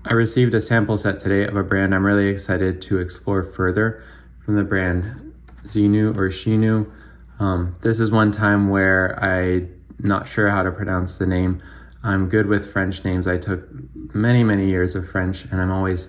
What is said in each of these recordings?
I received a sample set today of a brand I'm really excited to explore further from the brand Xinu or Xinu. This is one time where I'm not sure how to pronounce the name. I'm good with French names. I took many years of French, and I'm always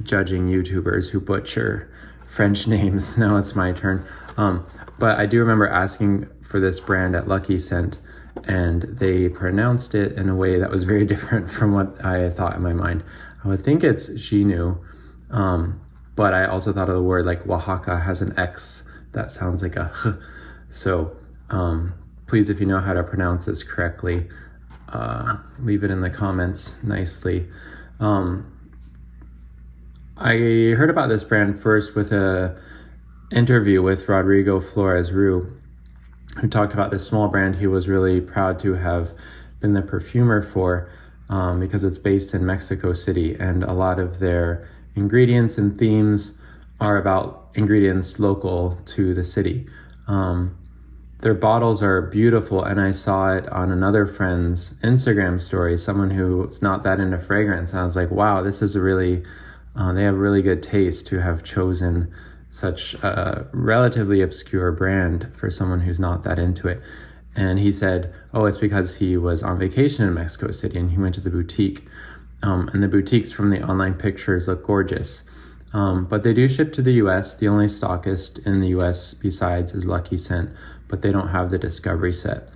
judging YouTubers who butcher French names. Now it's my turn. But I do remember asking for this brand at Lucky Scent, and they pronounced it in a way that was very different from what I thought in my mind. I would think it's Xinu, but I also thought of the word like Oaxaca has an X that sounds like a H. So please, if you know how to pronounce this correctly, leave it in the comments nicely. I heard about this brand first with a interview with Rodrigo Flores Rue, who talked about this small brand he was really proud to have been the perfumer for, because it's based in Mexico City, and a lot of their ingredients and themes are about ingredients local to the city. Their bottles are beautiful, and I saw it on another friend's Instagram story, someone who's not that into fragrance, and I was like, wow, this is they have really good taste to have chosen such a relatively obscure brand for someone who's not that into it. And he said, oh, it's because he was on vacation in Mexico City and he went to the boutique. And the boutiques from the online pictures look gorgeous. But they do ship to the US. The only stockist in the US besides is Lucky Scent, but they don't have the Discovery set.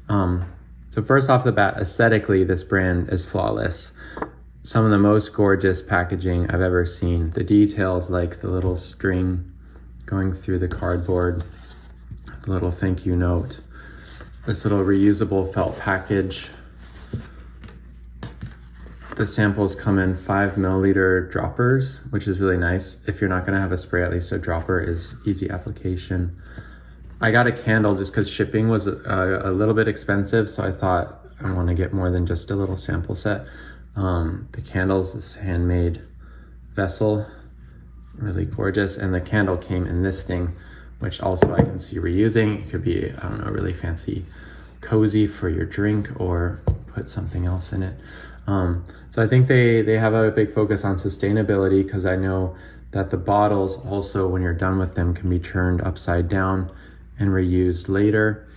So first off the bat, aesthetically, this brand is flawless. Some of the most gorgeous packaging I've ever seen. The details, like the little string going through the cardboard, the little thank you note, this little reusable felt package. The samples come in 5 milliliter droppers, which is really nice. If you're not gonna have a spray, at least a dropper is easy application. I got a candle just because shipping was a little bit expensive, so I thought I want to get more than just a little sample set. The candles, this handmade vessel, really gorgeous, and the candle came in this thing, which also I can see reusing. It could be, I don't know, really fancy cozy for your drink, or put something else in it. So I think they have a big focus on sustainability, because I know that the bottles also, when you're done with them, can be turned upside down and reused later.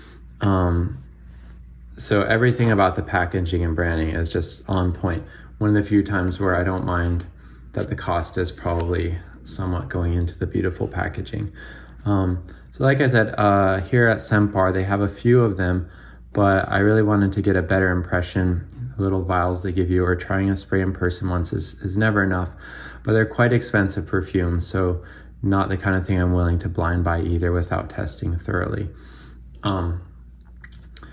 So everything about the packaging and branding is just on point. One of the few times where I don't mind that the cost is probably somewhat going into the beautiful packaging. So like I said, here at Sempar, they have a few of them, but I really wanted to get a better impression. The little vials they give you, or trying a spray in person once is never enough, but they're quite expensive perfumes, so not the kind of thing I'm willing to blind buy either without testing thoroughly.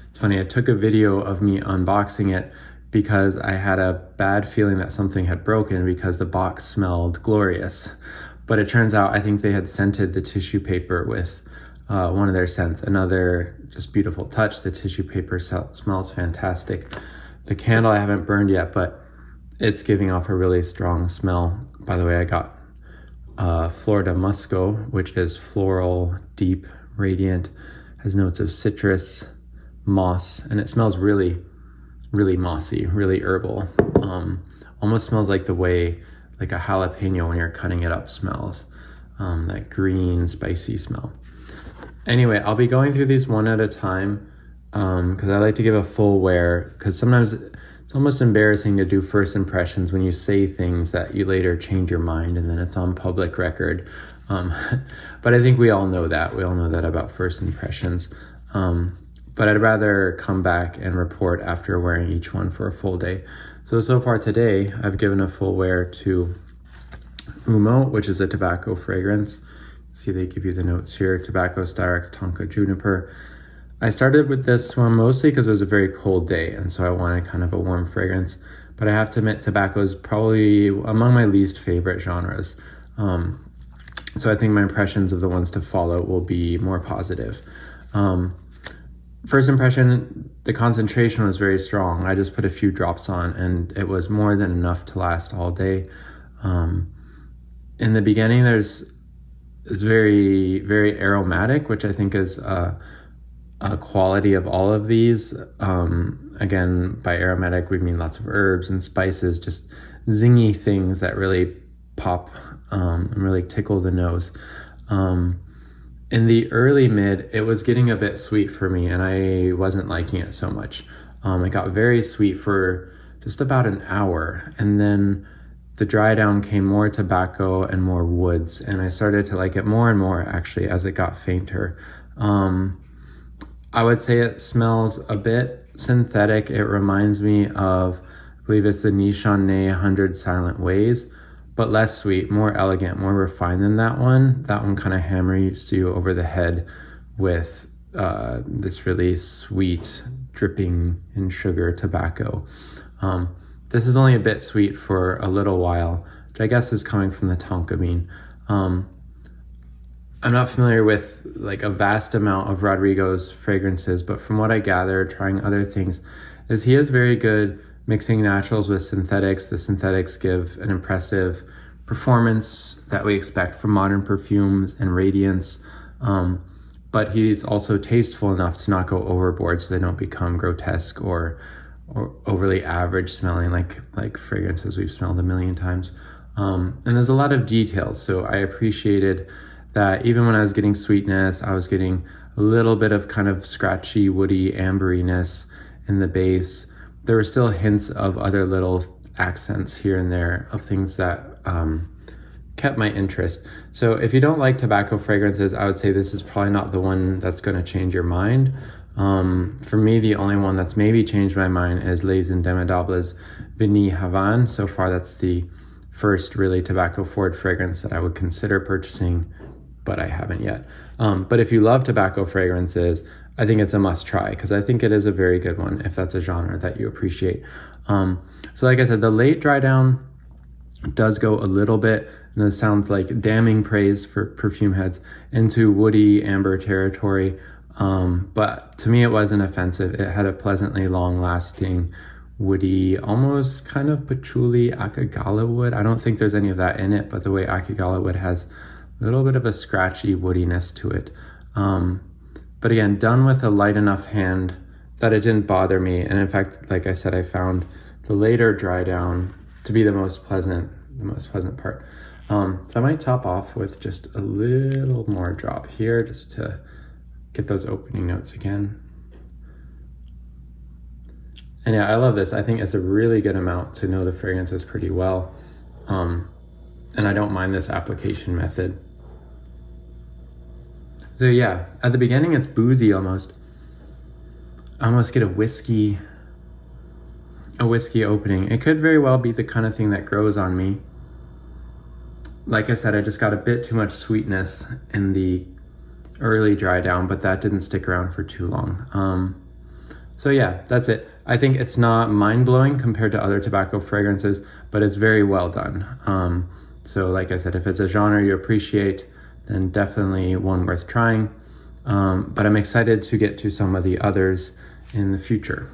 It's funny, I took a video of me unboxing it because I had a bad feeling that something had broken because the box smelled glorious. But it turns out I think they had scented the tissue paper with one of their scents. Another just beautiful touch. The tissue paper smells fantastic. The candle I haven't burned yet, but it's giving off a really strong smell. By the way, I got Florida Musco, which is floral, deep, radiant, has notes of citrus, moss, and it smells really mossy, really herbal. Almost smells like the way like a jalapeno when you're cutting it up smells, that green spicy smell. Anyway, I'll be going through these one at a time, because I like to give a full wear, because sometimes it's almost embarrassing to do first impressions when you say things that you later change your mind and then it's on public record. But I think we all know that about first impressions. But I'd rather come back and report after wearing each one for a full day. So far today, I've given a full wear to Ummo, which is a tobacco fragrance. See, they give you the notes here: tobacco, styrax, tonka, juniper. I started with this one mostly because it was a very cold day, and so I wanted kind of a warm fragrance. But I have to admit, tobacco is probably among my least favorite genres. So I think my impressions of the ones to follow will be more positive. First impression, the concentration was very strong. I just put a few drops on and it was more than enough to last all day. In the beginning, it's very aromatic, which I think is quality of all of these. Again, by aromatic, we mean lots of herbs and spices, just zingy things that really pop and really tickle the nose. In the early mid, it was getting a bit sweet for me, and I wasn't liking it so much. It got very sweet for just about an hour, and then the dry down came more tobacco and more woods, and I started to like it more and more actually as it got fainter. I would say it smells a bit synthetic. It reminds me of, I believe it's the Nishane 100 Silent Ways, but less sweet, more elegant, more refined than that one. That one kind of hammers you over the head with this really sweet, dripping in sugar tobacco. This is only a bit sweet for a little while, which I guess is coming from the tonka bean. I'm not familiar with like a vast amount of Rodrigo's fragrances, but from what I gather, trying other things, is he is very good mixing naturals with synthetics. The synthetics give an impressive performance that we expect from modern perfumes and radiance, but he's also tasteful enough to not go overboard so they don't become grotesque or overly average smelling like fragrances we've smelled a million times. And there's a lot of details, so I appreciated that even when I was getting sweetness, I was getting a little bit of kind of scratchy, woody amberiness in the base. There were still hints of other little accents here and there of things that kept my interest. So if you don't like tobacco fragrances, I would say this is probably not the one that's going to change your mind. For me, the only one that's maybe changed my mind is Les Indomptables Vanille Havane. So far, that's the first really tobacco forward fragrance that I would consider purchasing, but I haven't yet. But if you love tobacco fragrances, I think it's a must try, because I think it is a very good one if that's a genre that you appreciate. So like I said, the late dry down does go a little bit, and it sounds like damning praise for perfume heads, into woody amber territory. But to me, it wasn't offensive. It had a pleasantly long lasting woody, almost kind of patchouli akagala wood. I don't think there's any of that in it, but the way akagala wood has a little bit of a scratchy woodiness to it. But again, done with a light enough hand that it didn't bother me. And in fact, like I said, I found the later dry down to be the most pleasant part. So I might top off with just a little more drop here just to get those opening notes again. And yeah, I love this. I think it's a really good amount to know the fragrances pretty well. And I don't mind this application method. So yeah, at the beginning it's boozy almost. I almost get a whiskey opening. It could very well be the kind of thing that grows on me. Like I said, I just got a bit too much sweetness in the early dry down, but that didn't stick around for too long. So yeah, that's it. I think it's not mind-blowing compared to other tobacco fragrances, but it's very well done. So like I said, if it's a genre you appreciate, then definitely one worth trying. But I'm excited to get to some of the others in the future.